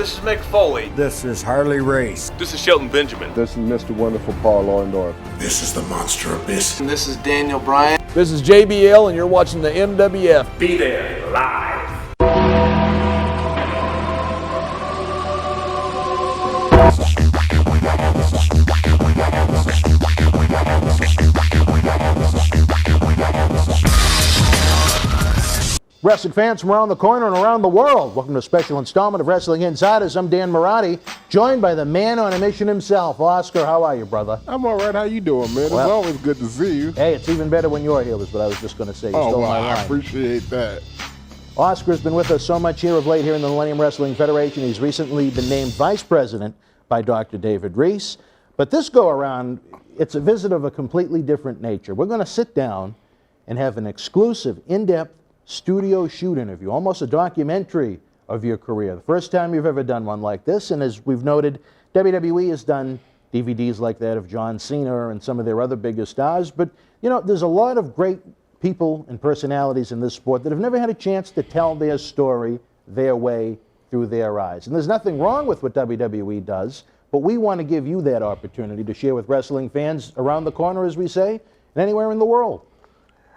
this is Mick Foley. This is Harley Race. This is Shelton Benjamin. This is Mr. Wonderful Paul Orndorff. This is the Monster Abyss. And this is Daniel Bryan. This is JBL, and you're watching the MWF. Be there live. Wrestling fans from around the corner and around the world, welcome to a special installment of Wrestling Insiders. I'm Dan Marotti, joined by the man on a mission himself. Oscar, how are you, brother? I'm all right. How you doing, man? Well, it's always good to see you. Hey, it's even better when you're here, was what I was just going to say. You stole my line. I appreciate that. Oscar's been with us so much here of late here in the Millennium Wrestling Federation. He's recently been named vice president by Dr. David Reese. But this go-around, it's a visit of a completely different nature. We're going to sit down and have an exclusive, in-depth studio shoot interview, almost a documentary of your career. The first time you've ever done one like this, and as we've noted, WWE has done DVDs like that of John Cena and some of their other bigger stars, but you know, there's a lot of great people and personalities in this sport that have never had a chance to tell their story their way through their eyes. And there's nothing wrong with what WWE does, but we want to give you that opportunity to share with wrestling fans around the corner, as we say, and anywhere in the world.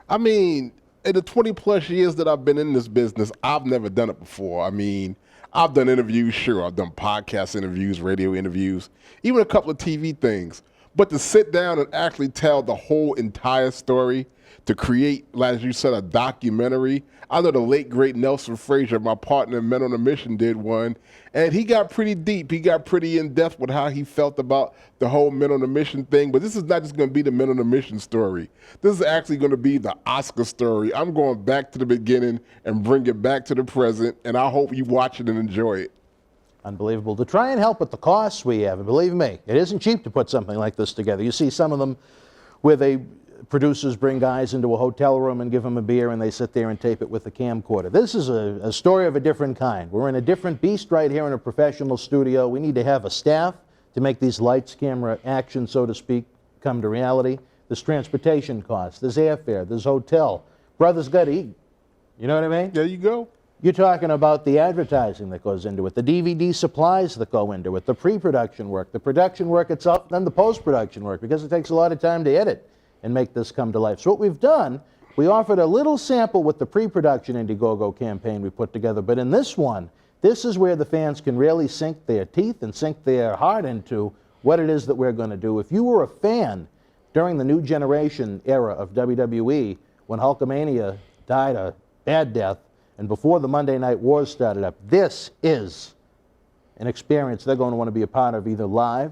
I mean, in the 20 plus years that I've been in this business, I've never done it before. I mean, I've done interviews, sure. I've done podcast interviews, radio interviews, even a couple of TV things. But to sit down and actually tell the whole entire story, to create, as you said, a documentary. I know the late, great Nelson Frazier, my partner in Men on a Mission, did one. And he got pretty deep. He got pretty in-depth with how he felt about the whole Men on a Mission thing. But this is not just going to be the Men on a Mission story. This is actually going to be the Oscar story. I'm going back to the beginning and bring it back to the present. And I hope you watch it and enjoy it. Unbelievable. To try and help with the costs we have, and believe me, it isn't cheap to put something like this together. You see some of them where producers bring guys into a hotel room and give them a beer and they sit there and tape it with a camcorder. This is a story of a different kind. We're in a different beast right here in a professional studio. We need to have a staff to make these lights, camera, action, so to speak, come to reality. There's transportation costs, there's airfare, there's hotel. Brothers got to eat. You know what I mean? There you go. You're talking about the advertising that goes into it, the DVD supplies that go into it, the pre-production work, the production work itself, then the post-production work, because it takes a lot of time to edit and make this come to life. So what we've done, we offered a little sample with the pre-production Indiegogo campaign we put together, but in this one, this is where the fans can really sink their teeth and sink their heart into what it is that we're going to do. If you were a fan during the New Generation era of WWE, when Hulkamania died a bad death, and before the Monday Night Wars started up, this is an experience they're going to want to be a part of either live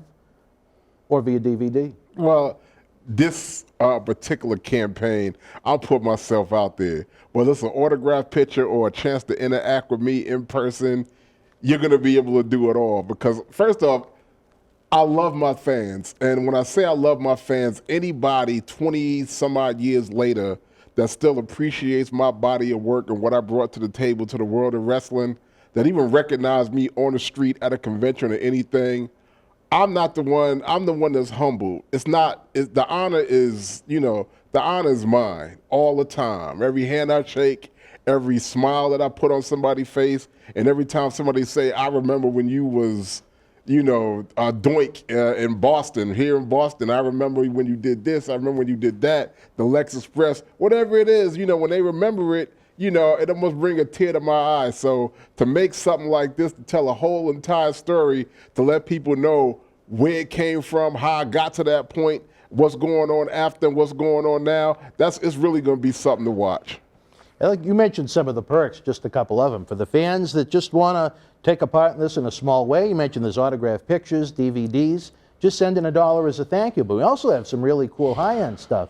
or via DVD. Well, this particular campaign, I'll put myself out there. Whether it's an autograph picture or a chance to interact with me in person, you're going to be able to do it all. Because first off, I love my fans. And when I say I love my fans, anybody 20 some odd years later that still appreciates my body of work and what I brought to the table to the world of wrestling, that even recognize me on the street at a convention or anything, I'm not the one. I'm the one that's humble. The honor is, the honor is mine all the time. Every hand I shake, every smile that I put on somebody's face, and every time somebody say, I remember when you was, Doink in Boston, here in Boston. I remember when you did this. I remember when you did that. The Lex Express, whatever it is, when they remember it, it almost bring a tear to my eye. So to make something like this, to tell a whole entire story, to let people know where it came from, how I got to that point, what's going on after and what's going on now, it's really going to be something to watch. Like you mentioned some of the perks, just a couple of them. For the fans that just want to take a part in this in a small way, you mentioned there's autographed pictures, DVDs. Just send in $1 as a thank you. But we also have some really cool high-end stuff.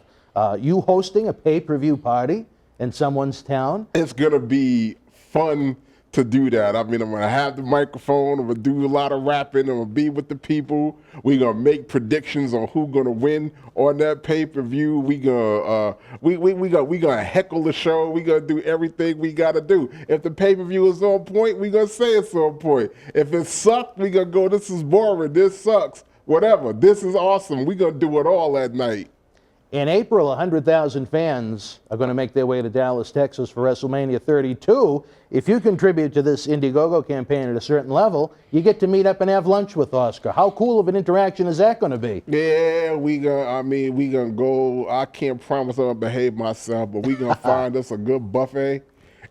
You hosting a pay-per-view party in someone's town. It's going to be fun to do that. I mean, I'm going to have the microphone. I'm going to do a lot of rapping. I'm going to be with the people. We're going to make predictions on who's going to win on that pay-per-view. We're going to heckle the show. We're going to do everything we got to do. If the pay-per-view is on point, we're going to say it's on point. If it sucks, we're going to go, this is boring, this sucks, whatever. This is awesome. We're going to do it all that night. In April, 100,000 fans are going to make their way to Dallas, Texas for WrestleMania 32. If you contribute to this Indiegogo campaign at a certain level, you get to meet up and have lunch with Oscar. How cool of an interaction is that going to be? Yeah, we gonna go. I can't promise I'm gonna behave myself, but we gonna find us a good buffet,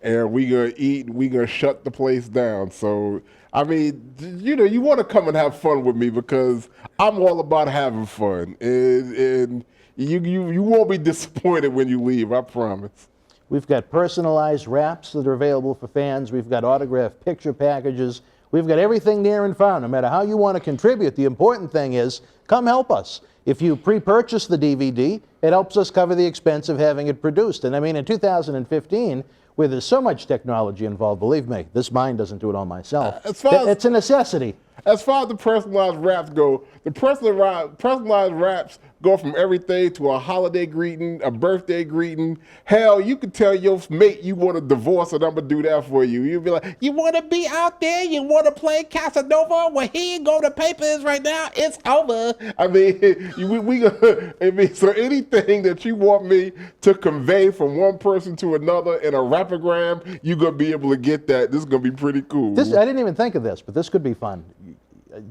and we gonna eat. We gonna shut the place down. So, I mean, you know, you want to come and have fun with me because I'm all about having fun, and you won't be disappointed when you leave. I promise. We've got personalized wraps that are available for fans. We've got autographed picture packages. We've got everything near and far, no matter how you want to contribute. The important thing is, come help us. If you pre-purchase the DVD, it helps us cover the expense of having it produced. And I mean, in 2015, where there's so much technology involved, believe me, this mind doesn't do it all myself. It's a necessity. As far as the personalized wraps go, the personalized wraps go from everything to a holiday greeting, a birthday greeting. Hell, you could tell your mate you want a divorce and I'm going to do that for you. You'll be like, you want to be out there? You want to play Casanova? Well, here you go. The paper is right now. It's over. I mean, so anything that you want me to convey from one person to another in a rapogram, you're going to be able to get that. This is going to be pretty cool. I didn't even think of this, but this could be fun.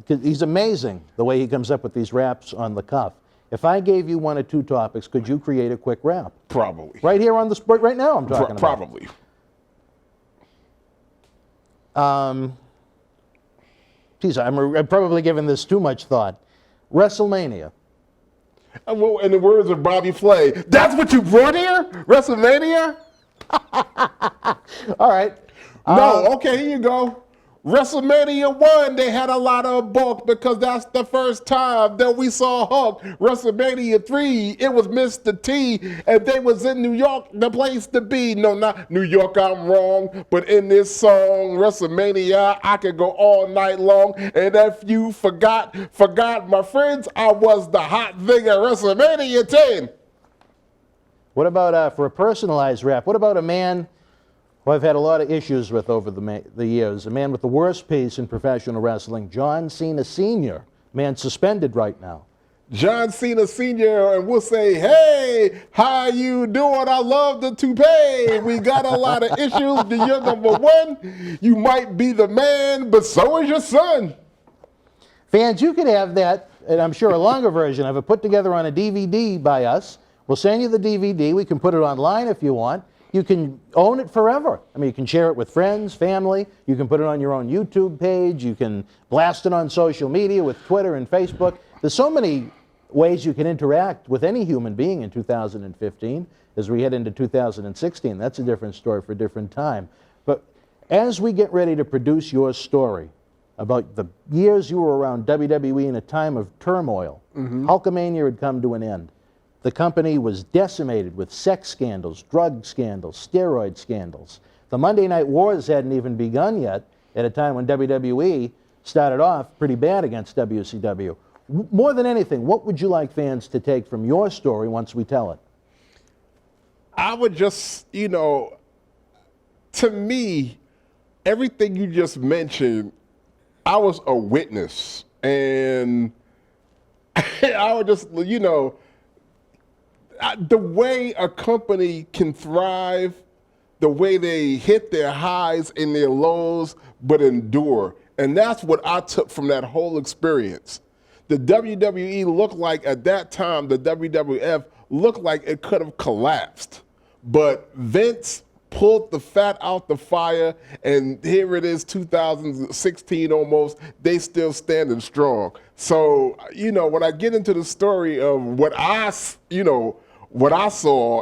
He's amazing the way he comes up with these raps on the cuff. If I gave you 1 or 2 topics, could you create a quick rap? Probably. Right here on the spot, right now I'm talking about. Probably. Geez, I'm probably giving this too much thought. WrestleMania. Well, in the words of Bobby Flay, that's what you brought here? WrestleMania? All right. No, okay, here you go. WrestleMania 1, they had a lot of bulk because that's the first time that we saw Hulk. WrestleMania 3, it was Mr. T, and they was in New York, the place to be. No, not New York, I'm wrong, but in this song, WrestleMania, I could go all night long. And if you forgot, my friends, I was the hot thing at WrestleMania 10. What about, for a personalized rap, what about a man who I've had a lot of issues with over the years, a man with the worst piece in professional wrestling, John Cena Sr., man suspended right now. John Cena Sr., and we'll say, hey, how you doing? I love the toupee. We got a lot of issues. You're number 1. You might be the man, but so is your son. Fans, you could have that, and I'm sure a longer version of it, put together on a DVD by us. We'll send you the DVD. We can put it online if you want. You can own it forever. I mean, you can share it with friends, family. You can put it on your own YouTube page. You can blast it on social media with Twitter and Facebook. There's so many ways you can interact with any human being in 2015 as we head into 2016. That's a different story for a different time. But as we get ready to produce your story about the years you were around WWE in a time of turmoil, Hulkamania had come to an end. The company was decimated with sex scandals, drug scandals, steroid scandals. The Monday Night Wars hadn't even begun yet at a time when WWE started off pretty bad against WCW. More than anything, what would you like fans to take from your story once we tell it? I would just, you know, to me, everything you just mentioned, I was a witness. And I would just, you know, the way a company can thrive, the way they hit their highs and their lows, but endure. And that's what I took from that whole experience. The WWE looked like, at that time, the WWF looked like it could have collapsed. But Vince pulled the fat out the fire, and here it is, 2016 almost, they still standing strong. So, you know, when I get into the story of what I saw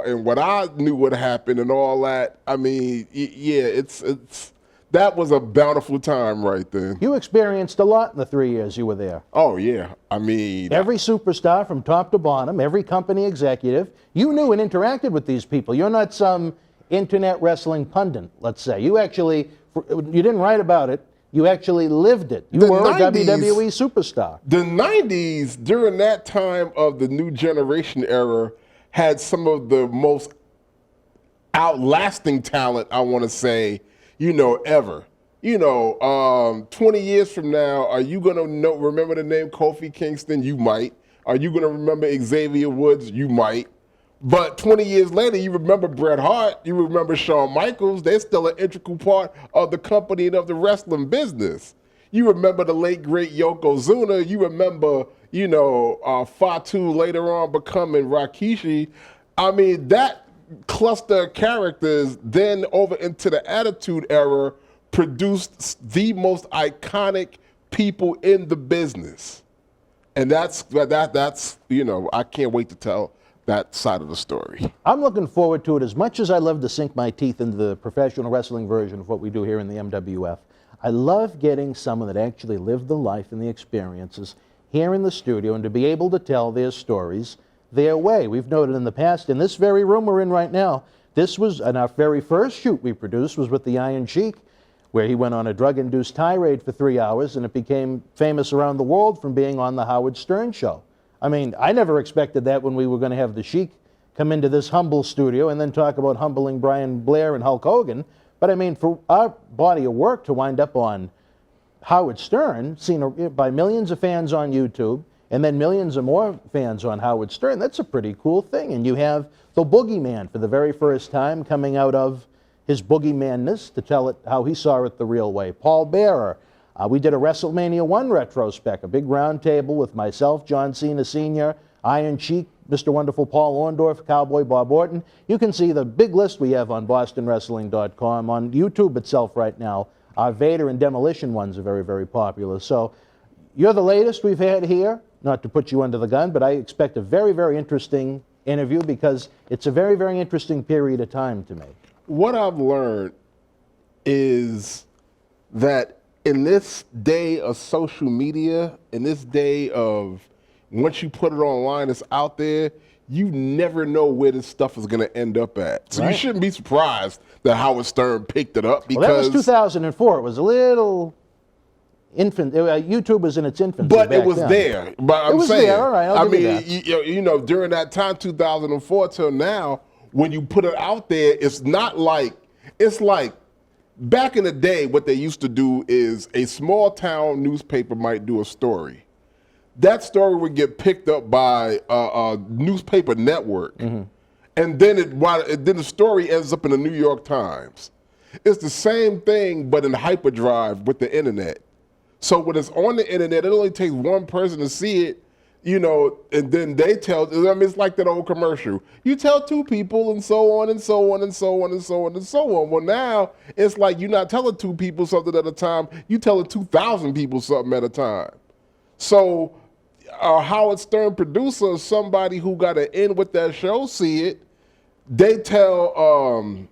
and what I knew would happen and all that, I mean, yeah, that was a bountiful time right then. You experienced a lot in the 3 years you were there. Oh, yeah. I mean, every superstar from top to bottom, every company executive, you knew and interacted with these people. You're not some internet wrestling pundit, let's say. You didn't write about it. You actually lived it. You were a WWE superstar. The 90s, during that time of the new generation era, had some of the most outlasting talent, I want to say, you know, ever. You know, 20 years from now, are you going to remember the name Kofi Kingston? You might. Are you going to remember Xavier Woods? You might. But 20 years later, you remember Bret Hart, you remember Shawn Michaels. They're still an integral part of the company and of the wrestling business. You remember the late, great Yokozuna. You remember, Fatu later on becoming Rikishi. I mean, that cluster of characters then over into the Attitude Era produced the most iconic people in the business. And that's I can't wait to tell that side of the story. I'm looking forward to it as much as I love to sink my teeth into the professional wrestling version of what we do here in the MWF. I love getting someone that actually lived the life and the experiences here in the studio and to be able to tell their stories their way. We've noted in the past, in this very room we're in right now, this was, and our very first shoot we produced was with the Iron Sheik, where he went on a drug-induced tirade for 3 hours, and it became famous around the world from being on the Howard Stern show. I mean, I never expected that when we were going to have the Sheik come into this humble studio and then talk about humbling Brian Blair and Hulk Hogan. But I mean, for our body of work to wind up on Howard Stern, seen by millions of fans on YouTube, and then millions of more fans on Howard Stern, that's a pretty cool thing. And you have the Boogeyman for the very first time coming out of his boogeyman-ness to tell it how he saw it the real way. Paul Bearer. We did a WrestleMania 1 retrospect, a big round table with myself, John Cena Sr., Iron Sheik, Mr. Wonderful Paul Orndorff, Cowboy Bob Orton. You can see the big list we have on BostonWrestling.com. On YouTube itself right now, our Vader and Demolition ones are very, very popular. So you're the latest we've had here, not to put you under the gun, but I expect a very, very interesting interview because it's a very, very interesting period of time to me. What I've learned is that in this day of social media, in this day of once you put it online, it's out there, you never know where this stuff is going to end up at. So you shouldn't be surprised that Howard Stern picked it up because... Well, that was 2004. It was a little infant. YouTube was in its infancy But it was then. there. But I'm it was saying, there, all right, I'll give you that. During that time, 2004 till now, when you put it out there, it's not like, it's like, back in the day, what they used to do is a small town newspaper might do a story. That story would get picked up by a newspaper network, and then then the story ends up in the New York Times. It's the same thing, but in hyperdrive with the internet. So when it's on the internet, it only takes one person to see it, and then they tell. I mean, it's like that old commercial. You tell two people, and so on, and so on, and so on, and so on, and so on. Well, now it's like you're not telling two people something at a time. You telling 2,000 people something at a time. So Howard Stern producer, somebody who got an in with that show, see it. They tell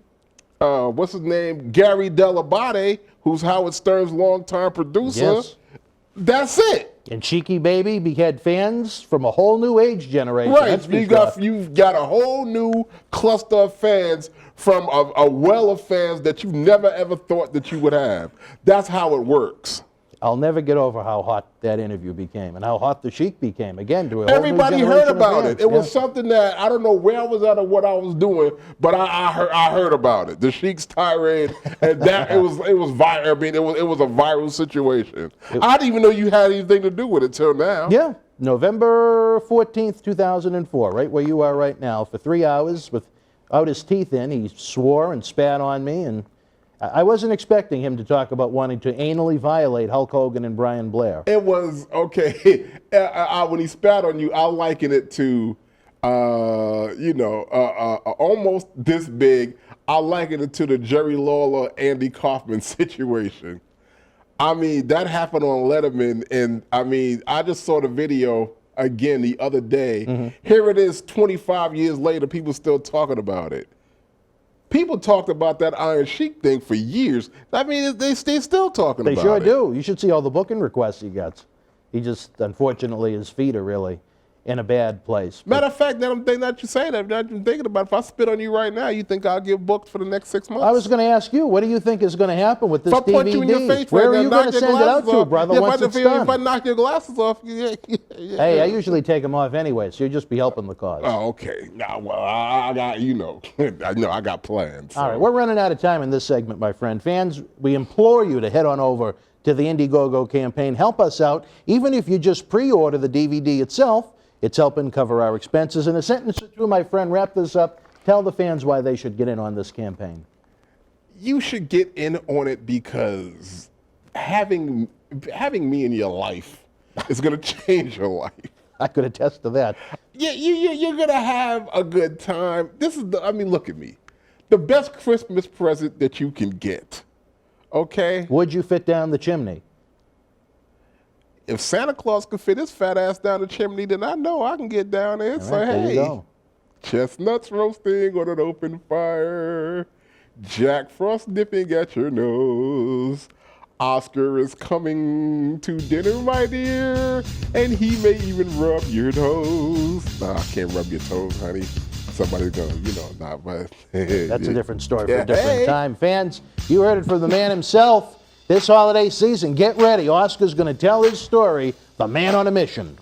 what's his name, Gary Delabate, who's Howard Stern's longtime producer. Yes. That's it. And Cheeky Baby, we had fans from a whole new age generation. Right, you've got a whole new cluster of fans from a well of fans that you never ever thought that you would have. That's how it works. I'll never get over how hot that interview became and how hot the Sheik became. Again, to a whole Everybody new heard generation about of it. fans. It was something that I don't know where I was at or what I was doing, but I heard about it. The Sheik's tirade, and that it was viral. I mean, it was a viral situation. I didn't even know you had anything to do with it till now. Yeah, November 14th, 2004, right where you are right now, for 3 hours without his teeth in. He swore and spat on me, and I wasn't expecting him to talk about wanting to anally violate Hulk Hogan and Brian Blair. It was, okay, when he spat on you, I liken it to, almost this big. I liken it to the Jerry Lawler, Andy Kaufman situation. I mean, that happened on Letterman, and I mean, I just saw the video again the other day. Here it is 25 years later, people still talking about it. People talked about that Iron Sheik thing for years. I mean, they still talking about it. They sure do. You should see all the booking requests he gets. He just, unfortunately, his feet are really in a bad place. Matter of fact, now that you say that, now I'm thinking about it, if I spit on you right now, you think I'll get booked for the next 6 months? I was going to ask you, what do you think is going to happen with this DVD? If I punch you in your face, where right are you now, going to send it out to, brother, once it's done? If I knock your glasses off, yeah. Hey, I usually take them off anyway, so you'll just be helping the cause. Oh, okay. Nah, well, I got, I got plans. So. All right, we're running out of time in this segment, my friend. Fans, we implore you to head on over to the Indiegogo campaign. Help us out. Even if you just pre-order the DVD itself, It's helping cover our expenses. In a sentence or two, my friend, wrap this up. Tell the fans why they should get in on this campaign. You should get in on it because having me in your life is going to change your life. I could attest to that. Yeah, you're going to have a good time. Look at me. The best Christmas present that you can get, okay? Would you fit down the chimney? If Santa Claus could fit his fat ass down the chimney, then I know I can get down there and say, There you hey, go. chestnuts roasting on an open fire, Jack Frost dipping at your nose. Oscar is coming to dinner, my dear, and he may even rub your toes. Nah, I can't rub your toes, honey. Somebody's gonna, not, but. That's a different story for a different time. Fans, you heard it from the man himself. This holiday season, get ready. Oscar's going to tell his story, The Man on a Mission.